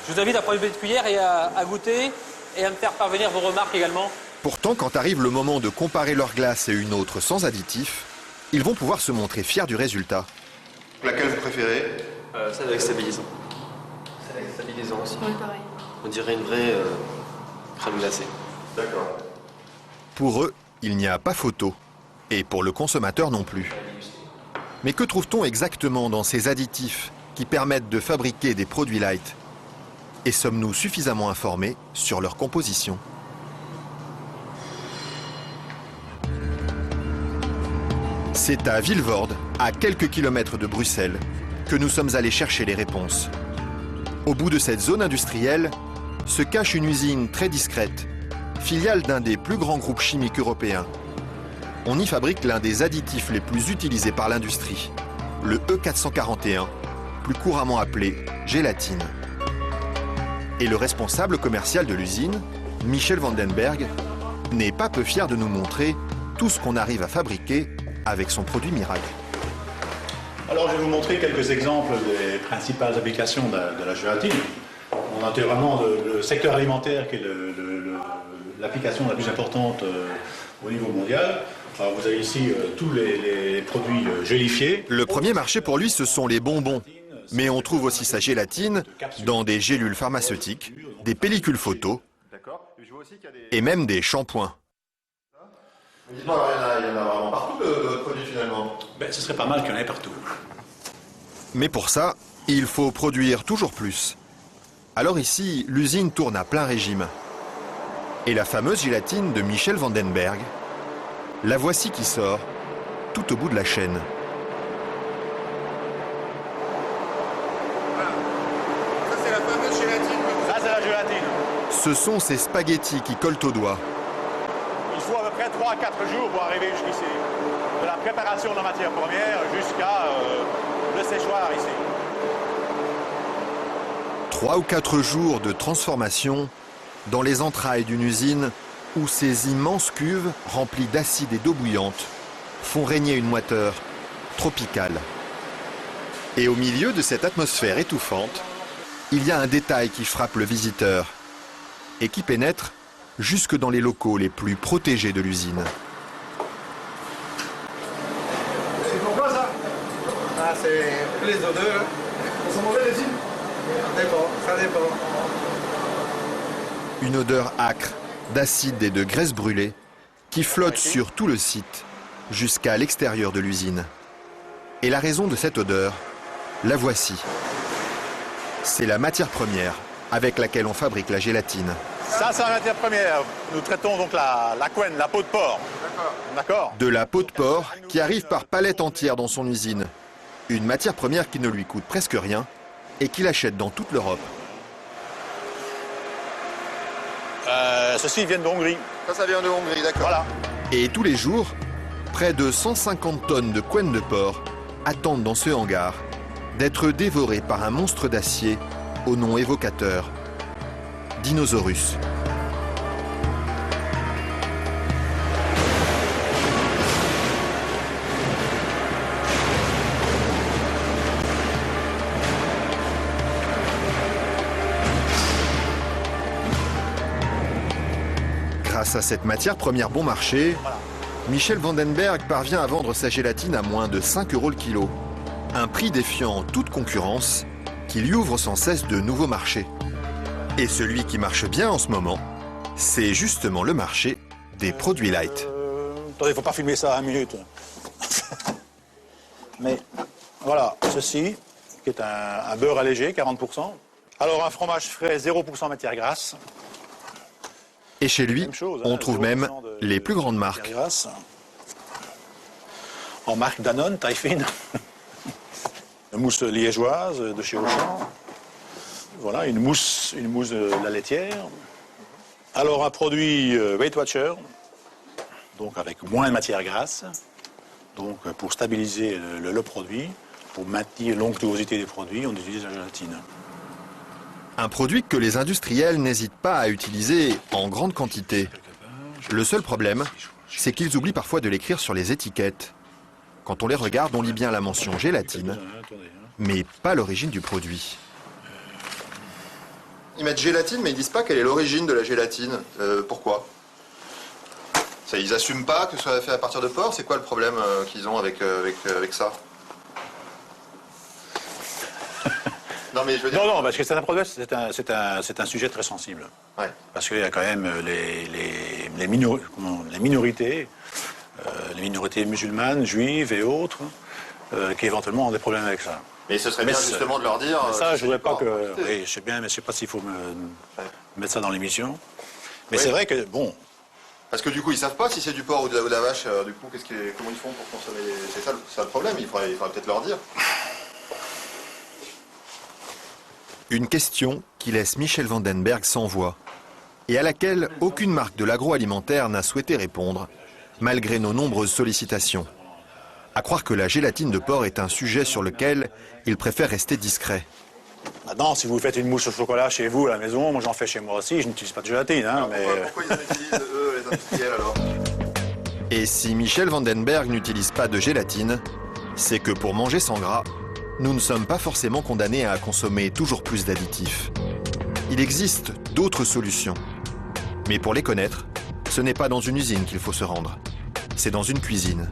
Je vous invite à prendre une petite cuillère et à goûter et à me faire parvenir vos remarques également. Pourtant, quand arrive le moment de comparer leur glace et une autre sans additifs, ils vont pouvoir se montrer fiers du résultat. Laquelle vous préférez? Celle avec stabilisant. Celle avec stabilisant aussi. Oui, pareil. On dirait une vraie crème glacée. D'accord. Pour eux, il n'y a pas photo. Et pour le consommateur non plus. Mais que trouve-t-on exactement dans ces additifs qui permettent de fabriquer des produits light? Et sommes-nous suffisamment informés sur leur composition? C'est à Vilvoorde, à quelques kilomètres de Bruxelles, que nous sommes allés chercher les réponses. Au bout de cette zone industrielle se cache une usine très discrète, filiale d'un des plus grands groupes chimiques européens. On y fabrique l'un des additifs les plus utilisés par l'industrie, le E441, plus couramment appelé gélatine. Et le responsable commercial de l'usine, Michel Vandenberg, n'est pas peu fier de nous montrer tout ce qu'on arrive à fabriquer avec son produit miracle. Alors je vais vous montrer quelques exemples des principales applications de la gélatine. On a vraiment le secteur alimentaire qui est l'application la plus importante au niveau mondial. Alors vous avez ici tous les produits gélifiés. Le premier marché pour lui, ce sont les bonbons. Mais on trouve aussi sa gélatine dans des gélules pharmaceutiques, des pellicules photos et même des shampoings. Dites-moi, il y en a vraiment partout de produits finalement. Ce serait pas mal qu'il y en ait partout. Mais pour ça, il faut produire toujours plus. Alors ici, l'usine tourne à plein régime. Et la fameuse gélatine de Michel Vandenberg, la voici qui sort, tout au bout de la chaîne. Voilà. Ça c'est la fameuse gélatine. Ça c'est la gélatine. Ce sont ces spaghettis qui collent aux doigts. Il faut à peu près 3 à 4 jours pour arriver jusqu'ici. De la préparation de la matière première jusqu'à le séchoir ici. 3 ou 4 jours de transformation dans les entrailles d'une usine où ces immenses cuves remplies d'acide et d'eau bouillante font régner une moiteur tropicale. Et au milieu de cette atmosphère étouffante, il y a un détail qui frappe le visiteur et qui pénètre jusque dans les locaux les plus protégés de l'usine. C'est pourquoi ça? Ah, c'est les odeurs. Ça sent mauvais les îles? Ça dépend. Une odeur âcre, d'acide et de graisse brûlée qui flotte sur tout le site jusqu'à l'extérieur de l'usine. Et la raison de cette odeur, la voici. C'est la matière première avec laquelle on fabrique la gélatine. Ça c'est la matière première. Nous traitons donc la couenne, la peau de porc. D'accord. De la peau de porc qui arrive par palettes entières dans son usine. Une matière première qui ne lui coûte presque rien et qu'il achète dans toute l'Europe. Ceux-ci viennent de Hongrie. Ça vient de Hongrie, d'accord. Voilà. Et tous les jours, près de 150 tonnes de couenne de porc attendent dans ce hangar d'être dévorées par un monstre d'acier au nom évocateur, Dinosaurus. Grâce à cette matière première bon marché, Michel Vandenberg parvient à vendre sa gélatine à moins de 5 € le kilo. Un prix défiant toute concurrence qui lui ouvre sans cesse de nouveaux marchés. Et celui qui marche bien en ce moment, c'est justement le marché des produits light. Attendez, il ne faut pas filmer ça à 1 minute. Mais voilà, ceci, qui est un beurre allégé, 40%. Alors un fromage frais, 0% matière grasse. Et chez lui, on trouve même les plus grandes marques. En marque Danone, taille fine. Une mousse liégeoise de chez Auchan. Voilà, une mousse de la laitière. Alors un produit Weight Watcher, donc avec moins de matière grasse, donc pour stabiliser le produit, pour maintenir l'onctuosité des produits, on utilise la gélatine. Un produit que les industriels n'hésitent pas à utiliser en grande quantité. Le seul problème, c'est qu'ils oublient parfois de l'écrire sur les étiquettes. Quand on les regarde, on lit bien la mention gélatine, mais pas l'origine du produit. Ils mettent gélatine, mais ils disent pas quelle est l'origine de la gélatine. Pourquoi? Ils assument pas que ce soit fait à partir de porc. C'est quoi le problème qu'ils ont avec ça? Non, mais je veux dire... Non, parce que c'est un problème, c'est un sujet très sensible. Ouais. Parce qu'il y a quand même les minorités, les minorités musulmanes, juives et autres, qui éventuellement ont des problèmes avec ça. Mais ce serait bien justement de leur dire... Ça, je voudrais pas que... Oui, je sais bien, mais je sais pas s'il faut mettre ça dans l'émission. Mais c'est vrai que, bon... Parce que du coup, ils savent pas si c'est du porc ou de la vache. Du coup, comment ils font pour consommer? C'est ça le problème, il faudrait peut-être leur dire. Une question qui laisse Michel Vandenberg sans voix et à laquelle aucune marque de l'agroalimentaire n'a souhaité répondre, malgré nos nombreuses sollicitations. À croire que la gélatine de porc est un sujet sur lequel il préfère rester discret. Maintenant, si vous faites une mousse au chocolat chez vous à la maison, moi j'en fais chez moi aussi, je n'utilise pas de gélatine. Hein, mais... Pourquoi ils en utilisent, eux, les industriels, alors? Et si Michel Vandenberg n'utilise pas de gélatine, c'est que pour manger sans gras, nous ne sommes pas forcément condamnés à consommer toujours plus d'additifs. Il existe d'autres solutions. Mais pour les connaître, ce n'est pas dans une usine qu'il faut se rendre. C'est dans une cuisine.